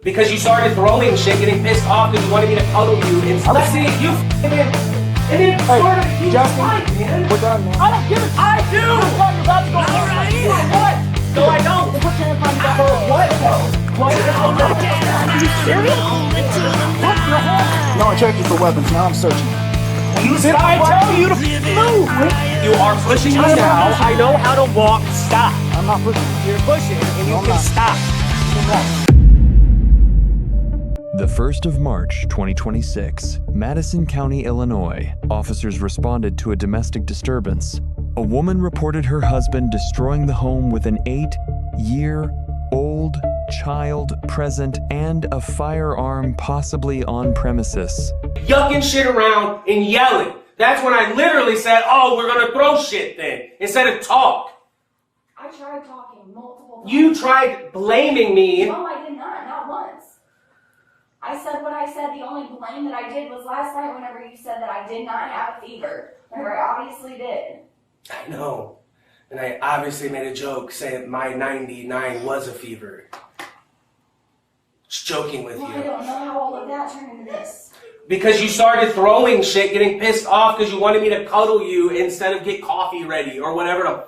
Because you started throwing shit, getting pissed off because you wanted me to cuddle you and let's see you and then started a huge fight, man. We're done, man. I don't give a shit. I do! You're about to go What? No, I don't. Put your hands behind your back. What though? What? Are you serious? Put your hands. No, I checked you for weapons. Now I'm searching. Did I tell you to move? You are pushing me now. I know how to walk. Stop. I'm not pushing. You're pushing and you can stop. The 1st of March, 2026, Madison County, Illinois. Officers responded to a domestic disturbance. A woman reported her husband destroying the home with an 8-year-old child present and a firearm possibly on premises. Yucking shit around and yelling. That's when I literally said, oh, we're gonna throw shit then, instead of talk. I tried talking multiple times. You tried blaming me. No, I did not once. I said what I said. The only blame that I did was last night whenever you said that I did not have a fever. Remember, I obviously did. I know. And I obviously made a joke saying my 99 was a fever. Just joking with you. I don't know how all of that turned into this. Because you started throwing shit, getting pissed off because you wanted me to cuddle you instead of get coffee ready or whatever.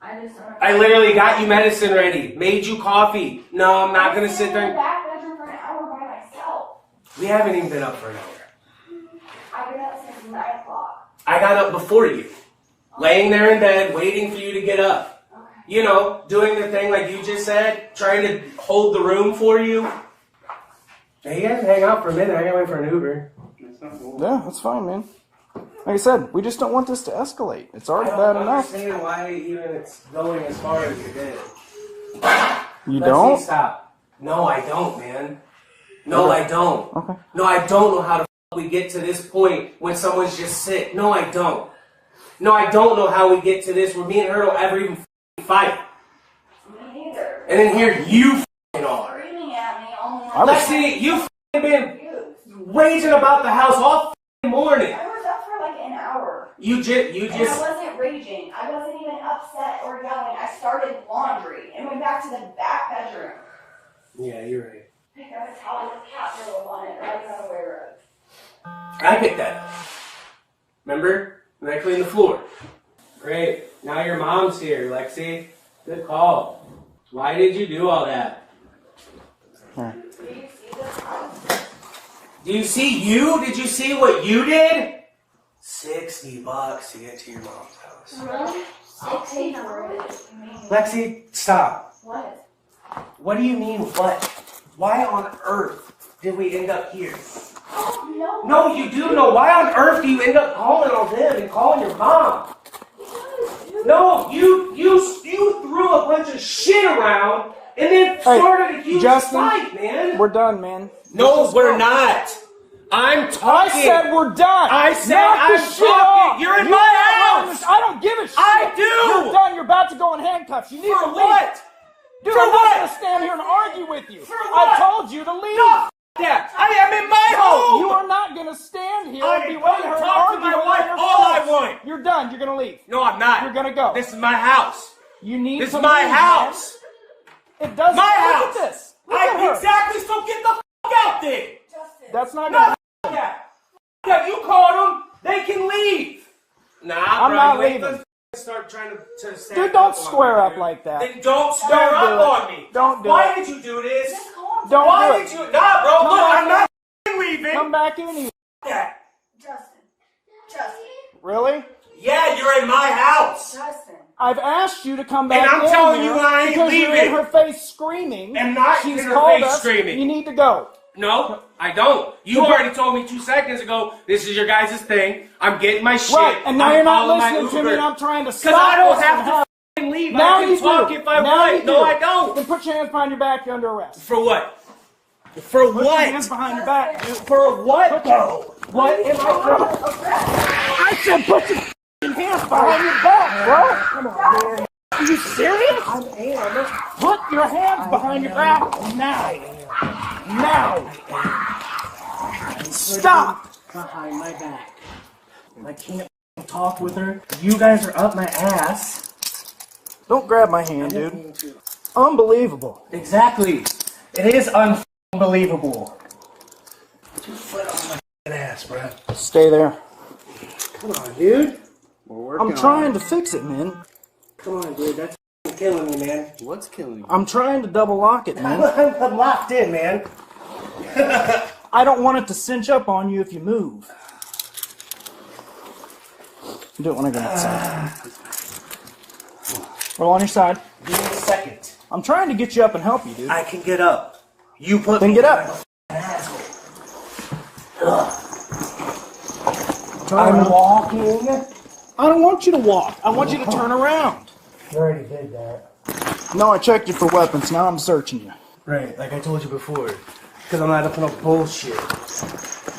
I literally got you medicine ready, made you coffee. No, I'm not going to sit there. In the back bedroom for an hour by myself. We haven't even been up for an hour. I've been up since 9 o'clock. I got up before you. Laying there in bed, waiting for you to get up. Okay. You know, doing the thing like you just said, trying to hold the room for you. Hey, you guys hang out for a minute. I gotta wait for an Uber. Yeah, that's fine, man. Like I said, we just don't want this to escalate. It's already bad enough. I don't understand why even it's going as far as it did. You don't? Stop. No, I don't, man. No, I don't. Okay. No, I don't know how to we get to this point when someone's just sick. No, I don't. No, I don't know how we get to this where me and her don't ever even fight. Me neither. And then here you are. Screaming at me all morning. Lexi, you been raging about the house all morning. I was up for like an hour. You And just. I wasn't raging. I wasn't even upset or yelling. I started laundry and went back to the back bedroom. Yeah, you're right. Picked up a towel with cat pillow on it that I was unaware of. I picked that up. Remember? And I cleaned the floor. Great. Now your mom's here, Lexi. Good call. Why did you do all that? Do you see this house? Do you see you? Did you see what you did? $60 to get to your mom's house. Really? I'll pay for it. Lexi, stop. What? What do you mean, what? Why on earth did we end up here? Oh, no. No, you do know. Why on earth do you end up calling on them and calling your mom? No, you threw a bunch of shit around and then started a huge fight, man. We're done, man. No, we're not. I'm talking. I said we're done. I said Knock the I'm shit talking. off. You're in my house. I don't give a shit. I do. You're done. You're about to go in handcuffs. You need For to leave. what? Dude, For I'm what? not going to stand here and argue with you. For what? I told you to leave. No, that. I am in my home. You are not going to stand here I and be am waiting gonna her talk to and my argue wife with all I yourself. want. You're done. You're going to leave. No, I'm not. You're going to go. This is my house. You need This to is my leave, house. Man. It doesn't. My Look house. at this. Look at her. Exactly. So get the out there. Justin. That's not No, going to that. Yeah, you called them. They can leave. Nah, I'm bro, not you ain't leaving. gonna start trying to stand Dude, don't up on square me, up dude. like that. Then don't square Don't do up it. on me. Don't do Why it. did you do this? Just call him. Don't Why do did it. you? Nah, bro. Come Look, back I'm not leaving. Come back in here. Yeah. Justin. Justin. Really? Yeah, you're in my house. Justin. I've asked you to come back I'm in telling here you I ain't because you're in leaving. her face screaming. I'm not She's in her called face us. screaming. You need to go. No, I don't. You already told me 2 seconds ago, this is your guys' thing. I'm getting my shit. Right, and now I'm you're not calling my listening to me, Uber. and I'm trying to Because stop I don't this have from to happening. f***ing leave. Now I can you talk do. if I Now want. you No, do. I don't. Then put your hands behind your back. You're under arrest. For what? For Put your hands what? behind your back. Dude. For what, though? What am I I said put your hands behind your back, bro. Come on, man. Are you serious? I am. Put your hands behind your back now. Now. Stop. Behind my back. I can't talk with her. You guys are up my ass. Don't grab my hand, dude. Unbelievable. Exactly. It is unbelievable. Put your foot on my ass, bro. Stay there. Come on, dude. I'm trying to fix it, man. Come on, dude. That's killing me, man. What's killing you? I'm trying to double lock it, man. I'm locked in, man. I don't want it to cinch up on you if you move. You do it when I get outside. Roll on your side. Give me a second. I'm trying to get you up and help you, dude. I can get up. You put Then me get up. I'm walking. I don't want you to walk. I want you to turn around. You already did that. No, I checked you for weapons. Now I'm searching you. Right, like I told you before. Because I'm not up in no bullshit.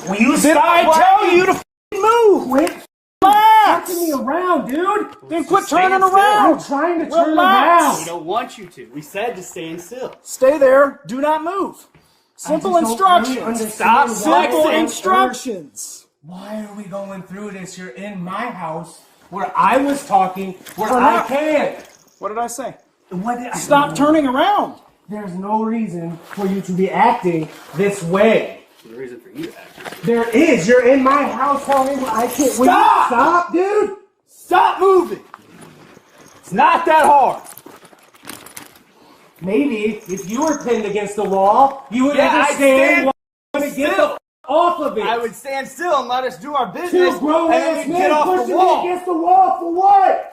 Will you Did I tell you to f***ing move? quit Relax. fucking me around, dude? Then quit turning stand still. around. I'm trying to turn Relax. We around. don't want you to. We said to stand still. Stay there. Do not move. Simple I just don't really instructions. understand why Simple it's instructions. Why are we going through this? You're in my house where I was talking, where For I now. can. What did I say? What did I Stop turning around. There's no reason for you to be acting this way. There's a reason for you to act. There is. You're in my house telling me I can't. Will you Stop! stop, dude. Stop moving. It's not that hard. Maybe if you were pinned against the wall, you would Yeah, I'd understand stand why to get the off of it. I would stand still and let us do our Two business, grown and then ass you men get off pushing the me wall. against the wall for what?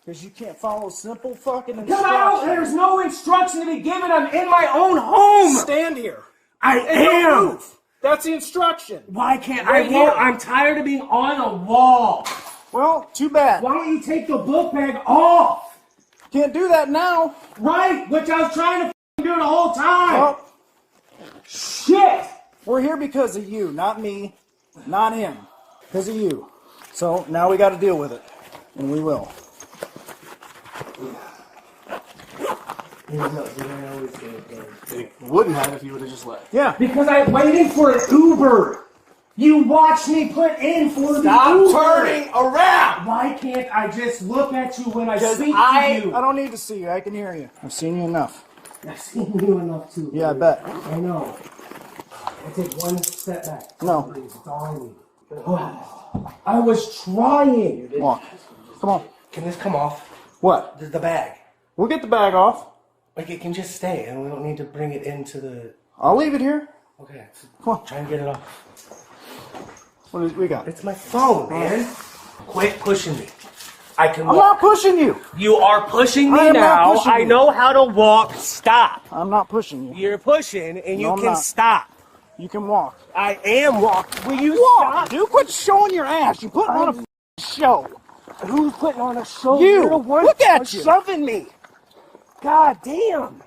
Because you can't follow simple fucking Come instructions. out. There's no instruction to be given. I'm in my own home. Stand here. I And don't am. move. That's the instruction. Why can't Right I won't? here. I'm tired of being on a wall. Well, too bad. Why don't you take the book bag off? Can't do that now. Right, which I was trying to do the whole time. Well, Shit. we're here because of you, not me, not him. Because of you. So now we got to deal with it. And we will. It wouldn't have if you would have just left. Yeah. Because I'm waiting for an Uber. You watched me put in for the Uber. Stop turning around. Why can't I just look at you when I Because speak I to you? don't need to see you. I can hear you. I've seen you enough. I've seen you enough too. Yeah, I bet. I know. I take one step back. No. Please, it's all I need. I was trying. Walk. Come on. Can this come off? What? The bag. We'll get the bag off. Like it can just stay, and we don't need to bring it into the. I'll leave it here. Okay. Come on. Try and get it off. What is we got? It's my phone, man. Quit pushing me. I can I'm walk. not pushing you. You are pushing I me am not now. pushing I you. know how to walk. Stop. I'm not pushing you. You're pushing, and No, you I'm can not. stop. You can walk. I am walking. Will you Walk, stop? dude. Quit showing your ass. You're putting on a show. Who's putting on a show? You. You're the one Look at you. shoving me. God damn.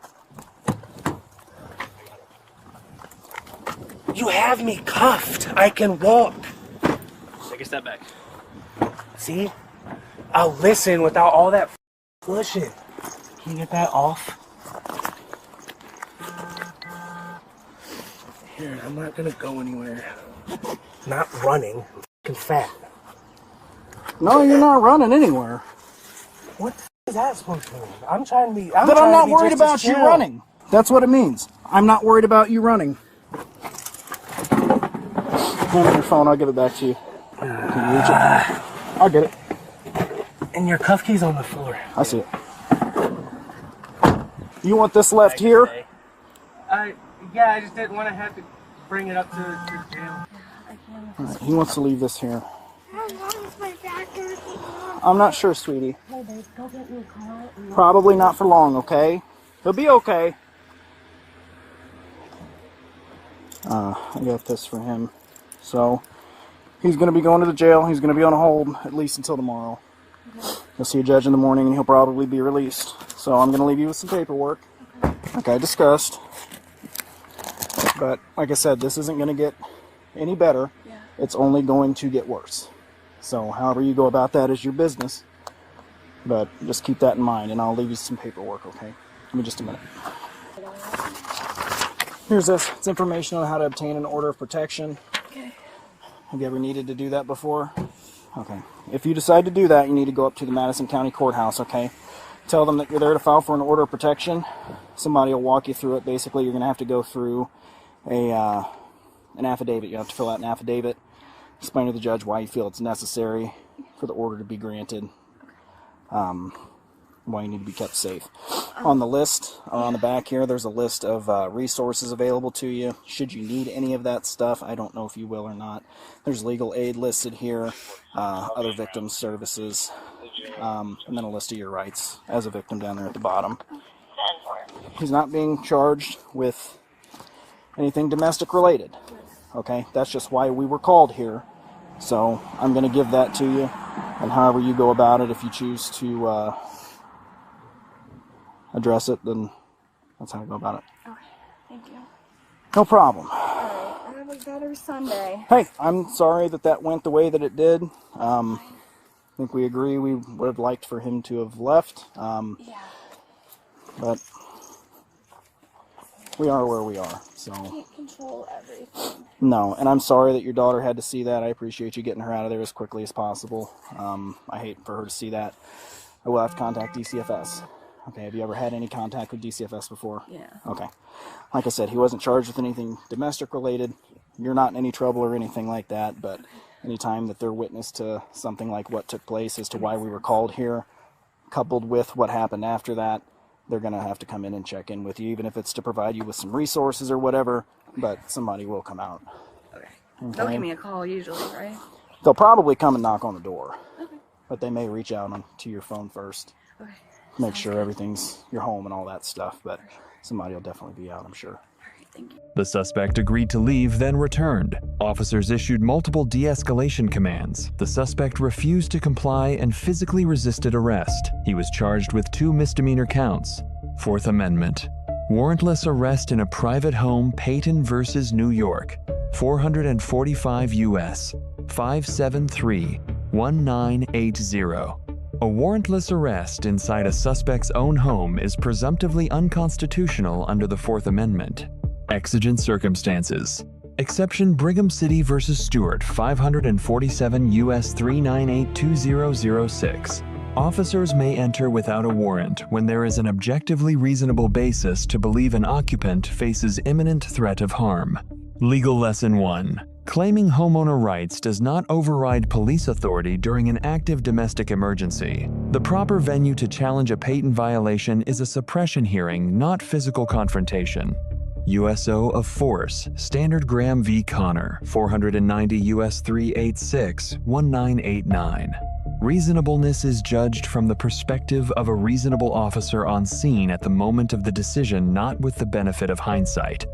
You have me cuffed. I can walk. Take a step back. See? I'll listen without all that pushing. Can you get that off? Here, I'm not gonna go anywhere. Not running. I'm fucking fat. No, you're not running anywhere. What the is that supposed to mean? I'm trying to be. But I'm trying not to be worried just about as you chill. running. That's what it means. I'm not worried about you running. Hand me your phone. I'll give it back to you. Can you reach it? I'll get it. And your cuff key's on the floor. I see it. You want this left here? Yeah, I just didn't want to have to bring it up to jail. Alright, he wants to leave this here. How long is my back hurting? I'm not sure, sweetie. Hey, babe, go get me a car. Probably not for long, okay? He'll be okay. I got this for him. So, he's going to be going to the jail. He's going to be on a hold at least until tomorrow. He'll see a judge in the morning and he'll probably be released. So, I'm going to leave you with some paperwork, like I discussed. But, like I said, this isn't going to get any better. Yeah. It's only going to get worse. So, however you go about that is your business. But just keep that in mind, and I'll leave you some paperwork, okay? Give me just a minute. Here's this. It's information on how to obtain an order of protection. Okay. Have you ever needed to do that before? Okay. If you decide to do that, you need to go up to the Madison County Courthouse, okay? Tell them that you're there to file for an order of protection. Somebody will walk you through it. Basically, you're going to have to go through an affidavit. You have to fill out an affidavit, explain to the judge why you feel it's necessary for the order to be granted, why you need to be kept safe. On the list, or on the back here, there's a list of resources available to you. Should you need any of that stuff, I don't know if you will or not. There's legal aid listed here, other victim services, and then a list of your rights as a victim down there at the bottom. He's not being charged with anything domestic related. Okay, that's just why we were called here. So I'm going to give that to you, and however you go about it, if you choose to address it, then that's how I go about it. Okay, thank you. No problem. Alright, have a better Sunday. Hey, I'm sorry that went the way that it did. I think we agree we would have liked for him to have left. Yeah. But we are where we are, so. Can't control everything. No, and I'm sorry that your daughter had to see that. I appreciate you getting her out of there as quickly as possible. I hate for her to see that. I will have to contact DCFS. Okay, have you ever had any contact with DCFS before? Yeah. Okay. Like I said, he wasn't charged with anything domestic related. You're not in any trouble or anything like that, but anytime that they're witness to something like what took place as to why we were called here, coupled with what happened after that, they're going to have to come in and check in with you, even if it's to provide you with some resources or whatever, but somebody will come out. Okay. They'll give me a call usually, right? They'll probably come and knock on the door, Okay. but they may reach out to your phone first. Okay. Make sure everything's your home and all that stuff, but somebody will definitely be out, I'm sure. Alright, thank you. The suspect agreed to leave, then returned. Officers issued multiple de-escalation commands. The suspect refused to comply and physically resisted arrest. He was charged with 2 misdemeanor counts. Fourth Amendment. Warrantless arrest in a private home, Peyton versus New York. 445 U.S. 573-1980. A warrantless arrest inside a suspect's own home is presumptively unconstitutional under the Fourth Amendment. Exigent circumstances. Exception Brigham City versus Stewart, 547 U.S. 398-2006. Officers may enter without a warrant when there is an objectively reasonable basis to believe an occupant faces imminent threat of harm. Legal Lesson 1. Claiming homeowner rights does not override police authority during an active domestic emergency. The proper venue to challenge a Peyton violation is a suppression hearing, not physical confrontation. USO of Force, Standard Graham v. Connor, 490 U.S. 386-1989. Reasonableness is judged from the perspective of a reasonable officer on scene at the moment of the decision, not with the benefit of hindsight.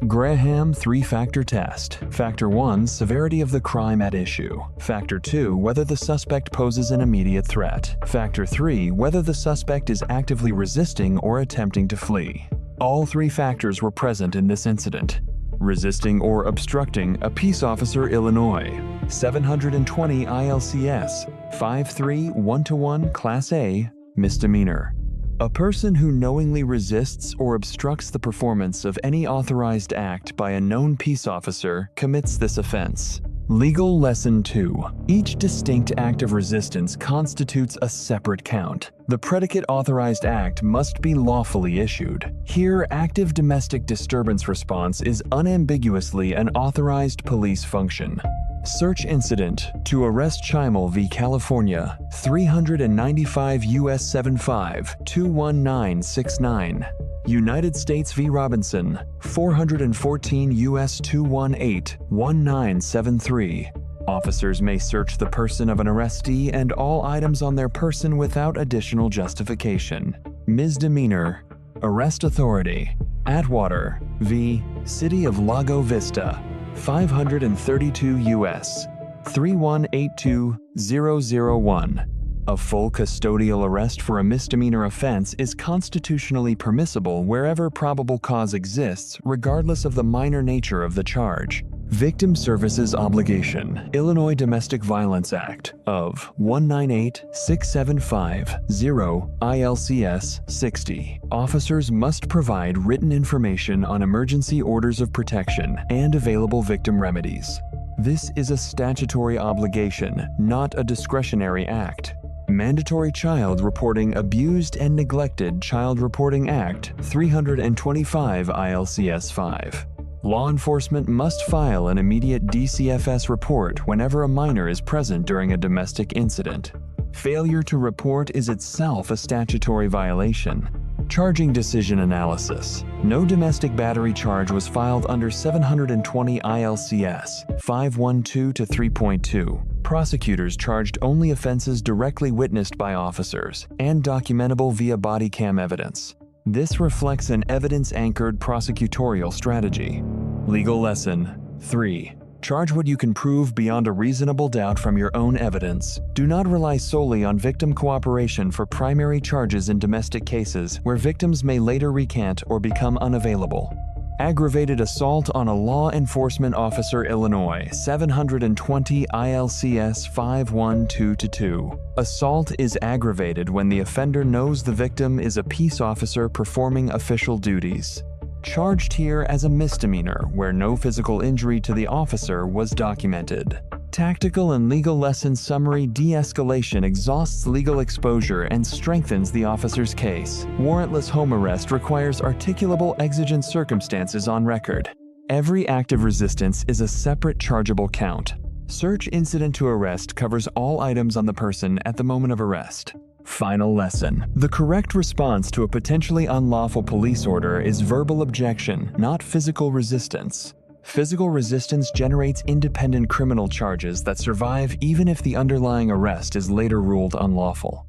Graham 3-factor test. Factor 1, severity of the crime at issue. Factor 2, whether the suspect poses an immediate threat. Factor 3, whether the suspect is actively resisting or attempting to flee. All 3 factors were present in this incident. Resisting or obstructing a peace officer, Illinois. 720 ILCS 531-1 Class A, misdemeanor. A person who knowingly resists or obstructs the performance of any authorized act by a known peace officer commits this offense. Legal Lesson 2. Each distinct act of resistance constitutes a separate count. The predicate authorized act must be lawfully issued. Here, active domestic disturbance response is unambiguously an authorized police function. Search incident to arrest Chimel v. California, 395 U.S. 75-21969. United States v. Robinson, 414 U.S. 218-1973. Officers may search the person of an arrestee and all items on their person without additional justification. Misdemeanor. Arrest authority. Atwater v. City of Lago Vista, 532 U.S. 3182001. A full custodial arrest for a misdemeanor offense is constitutionally permissible wherever probable cause exists, regardless of the minor nature of the charge. Victim Services Obligation. Illinois Domestic Violence Act of 198-675-0 ILCS 60. Officers must provide written information on emergency orders of protection and available victim remedies. This is a statutory obligation, not a discretionary act. Mandatory Child Reporting Abused and Neglected Child Reporting Act 325 ILCS 5. Law enforcement must file an immediate DCFS report whenever a minor is present during a domestic incident. Failure to report is itself a statutory violation. Charging decision analysis. No domestic battery charge was filed under 720 ILCS 512-3.2. Prosecutors charged only offenses directly witnessed by officers and documentable via body cam evidence. This reflects an evidence-anchored prosecutorial strategy. Legal lesson 3. Charge what you can prove beyond a reasonable doubt from your own evidence. Do not rely solely on victim cooperation for primary charges in domestic cases where victims may later recant or become unavailable. Aggravated assault on a law enforcement officer, Illinois, 720 ILCS 512-2. Assault is aggravated when the offender knows the victim is a peace officer performing official duties. Charged here as a misdemeanor where no physical injury to the officer was documented. Tactical and legal lesson summary: de-escalation exhausts legal exposure and strengthens the officer's case. Warrantless home arrest requires articulable exigent circumstances on record. Every act of resistance is a separate chargeable count. Search incident to arrest covers all items on the person at the moment of arrest. Final lesson. The correct response to a potentially unlawful police order is verbal objection, not physical resistance. Physical resistance generates independent criminal charges that survive even if the underlying arrest is later ruled unlawful.